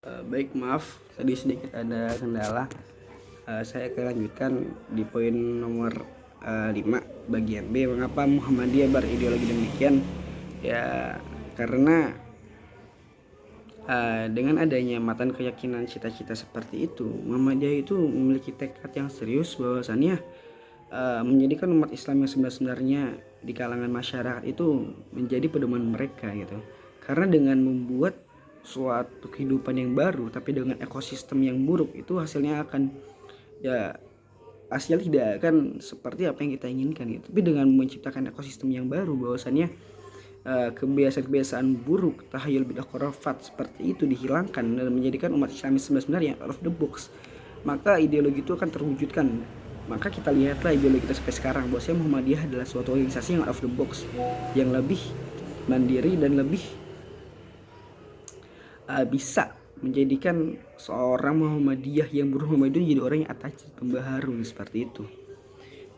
Baik, maaf tadi sedikit ada kendala. Saya akan lanjutkan di poin nomor 5 bagian B. Mengapa Muhammadiyah berideologi demikian? Ya, karena dengan adanya matan keyakinan cita-cita seperti itu, Muhammadiyah itu memiliki tekad yang serius bahwasannya menjadikan umat Islam yang sebenarnya di kalangan masyarakat itu menjadi pedoman mereka gitu. Karena dengan membuat suatu kehidupan yang baru tapi dengan ekosistem yang buruk, itu hasilnya akan hasilnya tidak akan seperti apa yang kita inginkan gitu. Tapi dengan menciptakan ekosistem yang baru, bahwasannya kebiasaan-kebiasaan buruk, tahayul bidah khurafat seperti itu dihilangkan dan menjadikan umat Islam sebenarnya out of the box, maka ideologi itu akan terwujudkan. Maka kita lihatlah ideologi kita sampai sekarang, bahwasanya Muhammadiyah adalah suatu organisasi yang out of the box, yang lebih mandiri dan lebih bisa menjadikan seorang Muhammadiyah yang Muhammadiyah jadi orang yang attached, pembaharu seperti itu.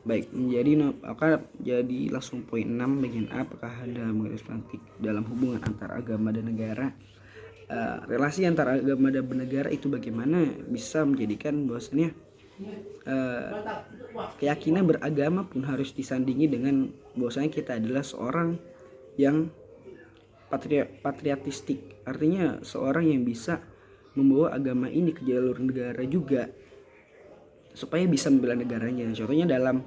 Baik, jadi langsung poin 6 bagian A. Apakah ada menggaris politik dalam hubungan antar agama dan negara? Relasi antara agama dan negara itu bagaimana bisa menjadikan bahwasanya keyakinan beragama pun harus disandingi dengan bahwasanya kita adalah seorang yang patriotistik, artinya seorang yang bisa membawa agama ini ke jalur negara juga supaya bisa membela negaranya. Contohnya dalam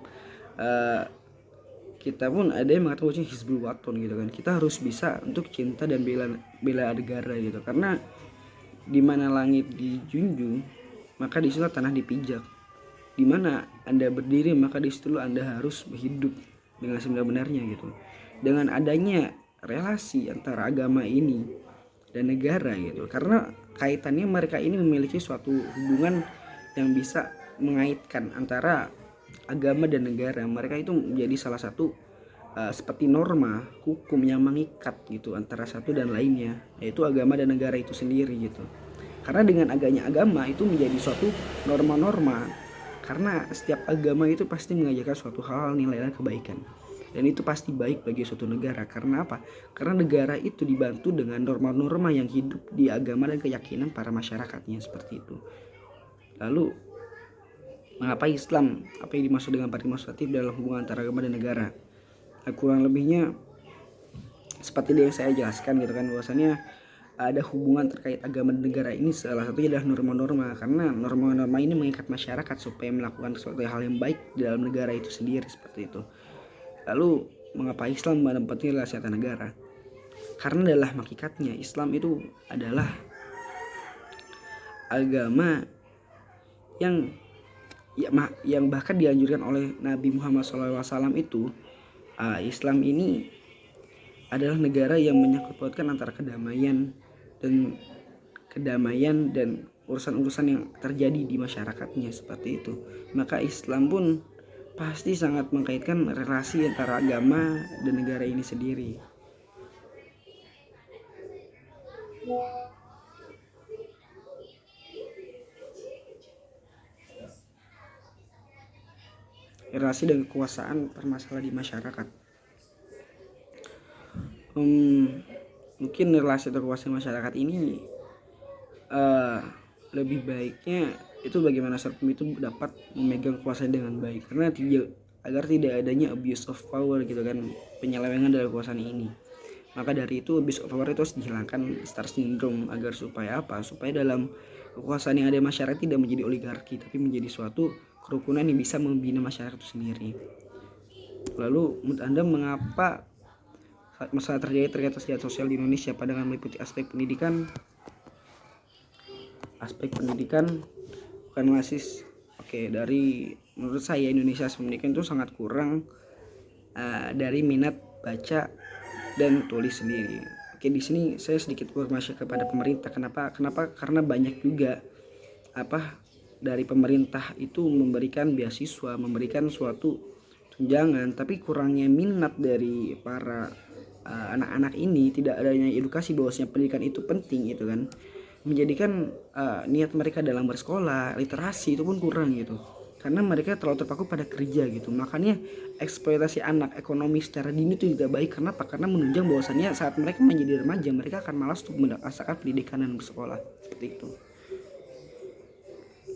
kita pun ada yang mengatakan Hizbul Waton gitu kan. Kita harus bisa untuk cinta dan bela negara gitu, karena di mana langit dijunjung maka di situ tanah dipijak. Di mana Anda berdiri maka di situ Anda harus hidup dengan sebenar-benarnya gitu. Dengan adanya relasi antara agama ini dan negara gitu, karena kaitannya mereka ini memiliki suatu hubungan yang bisa mengaitkan antara agama dan negara. Mereka itu menjadi salah satu seperti norma hukum yang mengikat gitu antara satu dan lainnya, yaitu agama dan negara itu sendiri gitu. Karena dengan adanya agama itu menjadi suatu norma-norma, karena setiap agama itu pasti mengajarkan suatu hal, nilai dan kebaikan, dan itu pasti baik bagi suatu negara. Karena apa? Karena negara itu dibantu dengan norma-norma yang hidup di agama dan keyakinan para masyarakatnya seperti itu. Lalu mengapa Islam, apa yang dimaksud dengan partisipatif dalam hubungan antara agama dan negara? Kurang lebihnya seperti yang saya jelaskan gitu kan, bahwasannya ada hubungan terkait agama dan negara ini salah satunya adalah norma-norma, karena norma-norma ini mengikat masyarakat supaya melakukan sesuatu hal yang baik di dalam negara itu sendiri seperti itu. Lalu mengapa Islam menempati relasi antar negara? Karena adalah hakikatnya Islam itu adalah agama yang bahkan dianjurkan oleh Nabi Muhammad SAW itu. Islam ini adalah negara yang menyangkut pautkan antara kedamaian dan urusan-urusan yang terjadi di masyarakatnya seperti itu. Maka Islam pun pasti sangat mengkaitkan relasi antara agama dan negara ini sendiri. Relasi dan kekuasaan bermasalah di masyarakat. Mungkin relasi atau kekuasaan masyarakat ini lebih baiknya itu bagaimana hukum itu dapat memegang kekuasaan dengan baik, karena agar tidak adanya abuse of power gitu kan, penyelewengan dari kekuasaan ini. Maka dari itu abuse of power itu harus dihilangkan, star syndrome, agar supaya apa? Supaya dalam kekuasaan yang ada masyarakat tidak menjadi oligarki, tapi menjadi suatu kerukunan yang bisa membina masyarakat itu sendiri. Lalu menurut Anda mengapa masalah terjadi terkait kesejahteraan sosial di Indonesia? Pandangan meliputi aspek pendidikan bukan masih dari menurut saya Indonesia pendidikan itu sangat kurang dari minat baca dan tulis sendiri. Di sini saya sedikit bermasuk kepada pemerintah. Kenapa? Karena banyak juga dari pemerintah itu memberikan beasiswa, memberikan suatu tunjangan, tapi kurangnya minat dari para anak-anak ini, tidak adanya edukasi bahwasanya pendidikan itu penting gitu kan, menjadikan niat mereka dalam bersekolah, literasi itu pun kurang gitu. karena mereka terlalu terpaku pada kerja gitu. Makanya eksploitasi anak ekonomi secara dini itu juga baik. Kenapa? Karena menunjang bahwasannya saat mereka menjadi remaja mereka akan malas untuk merasakan pendidikan dan bersekolah seperti itu.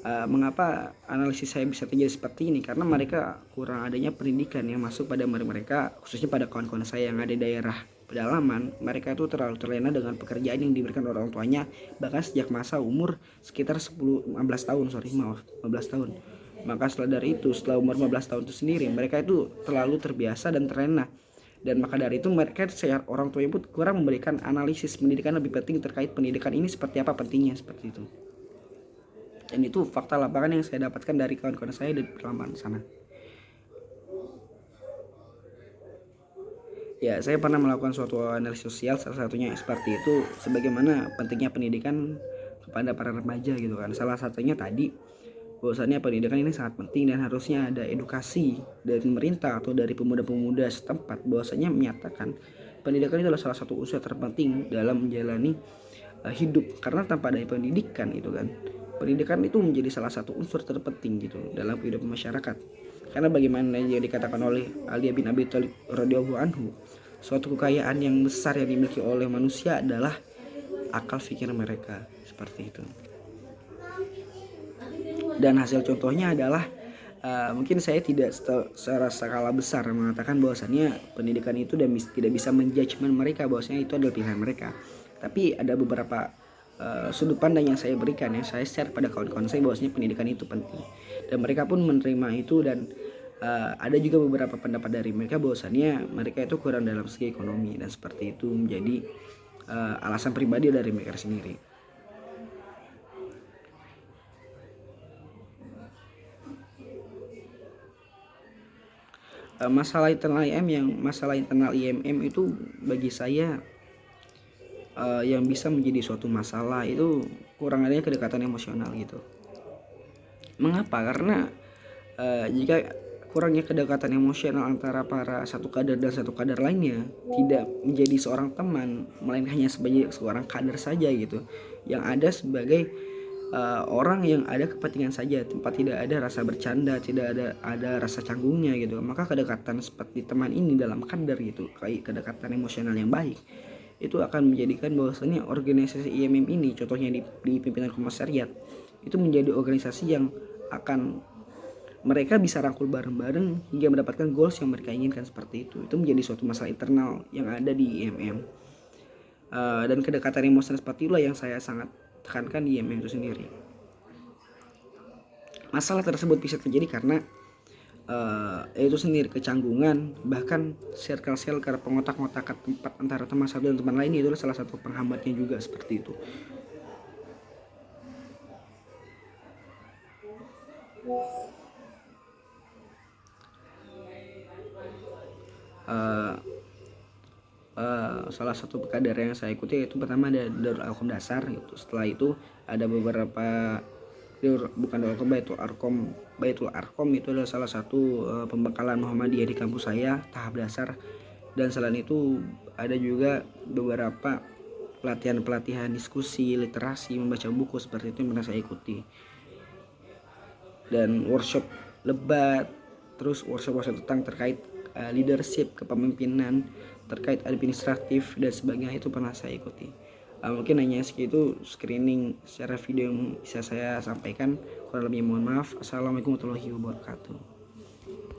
Mengapa analisis saya bisa terjadi seperti ini? Karena mereka kurang adanya pendidikan yang masuk pada mereka, khususnya pada kawan-kawan saya yang ada di daerah pedalaman. Mereka itu terlalu terlena dengan pekerjaan yang diberikan orang tuanya, bahkan sejak masa umur sekitar 15 tahun, 15 tahun. Maka setelah dari itu, setelah umur 15 tahun itu sendiri, mereka itu terlalu terbiasa dan terlena. Dan maka dari itu mereka orang tuanya pun kurang memberikan analisis pendidikan lebih penting terkait pendidikan ini seperti apa pentingnya, seperti itu. Dan itu fakta lapangan yang saya dapatkan dari kawan-kawan saya di pedalaman sana. Ya, saya pernah melakukan suatu analisis sosial, salah satunya seperti itu, sebagaimana pentingnya pendidikan kepada para remaja gitu kan. Salah satunya tadi bahwasannya pendidikan ini sangat penting dan harusnya ada edukasi dari pemerintah atau dari pemuda-pemuda setempat bahwasanya menyatakan pendidikan itu adalah salah satu unsur terpenting dalam menjalani hidup. Karena tanpa ada pendidikan itu kan, pendidikan itu menjadi salah satu unsur terpenting gitu dalam kehidupan masyarakat. Karena bagaimana yang dikatakan oleh Ali bin Abi Thalib radhiyallahu anhu, suatu kekayaan yang besar yang dimiliki oleh manusia adalah akal pikir mereka, seperti itu. Dan hasil contohnya adalah mungkin saya tidak secara skala besar mengatakan bahwasannya pendidikan itu tidak bisa menjudgment mereka bahwasanya itu adalah pilihan mereka. Tapi ada beberapa sudut pandang yang saya berikan, yang saya share pada kawan-kawan saya bahwasanya pendidikan itu penting. Dan mereka pun menerima itu, dan ada juga beberapa pendapat dari mereka bahwasannya mereka itu kurang dalam segi ekonomi, dan seperti itu menjadi alasan pribadi dari mereka sendiri. Masalah internal IMM itu bagi saya yang bisa menjadi suatu masalah itu kurang adanya kedekatan emosional gitu. Mengapa? Karena jika kurangnya kedekatan emosional antara para satu kader dan satu kader lainnya, tidak menjadi seorang teman, melainkan hanya sebagai seorang kader saja gitu, yang ada sebagai orang yang ada kepentingan saja, tempat tidak ada rasa bercanda, tidak ada rasa canggungnya gitu. Maka kedekatan seperti teman ini dalam kader gitu, kayak kedekatan emosional yang baik, itu akan menjadikan bahwasannya organisasi IMM ini, contohnya di pimpinan komisariat, itu menjadi organisasi yang akan mereka bisa rangkul bareng-bareng hingga mendapatkan goals yang mereka inginkan, seperti itu. Itu menjadi suatu masalah internal yang ada di IMM. Dan kedekatan emosional seperti itulah yang saya sangat tekankan di IMM itu sendiri. Masalah tersebut bisa terjadi karena itu sendiri kecanggungan, bahkan circle pengotak-ngotakan tempat antara teman satu dan teman lain, itu salah satu penghambatnya juga, seperti itu. Salah satu kader yang saya ikuti itu pertama ada Darul Arkom Dasar gitu. Setelah itu ada beberapa, bukan Darul Arkom, Baitul Arkom itu adalah salah satu pembekalan Muhammadiyah di kampus saya tahap dasar. Dan selain itu ada juga beberapa pelatihan diskusi, literasi, membaca buku, seperti itu yang pernah saya ikuti. Dan workshop lebat, terus workshop tentang terkait leadership, kepemimpinan, terkait administratif dan sebagainya, itu pernah saya ikuti. Mungkin hanya segitu screening secara video yang bisa saya sampaikan. Kurang lebih mohon maaf. Assalamualaikum warahmatullahi wabarakatuh.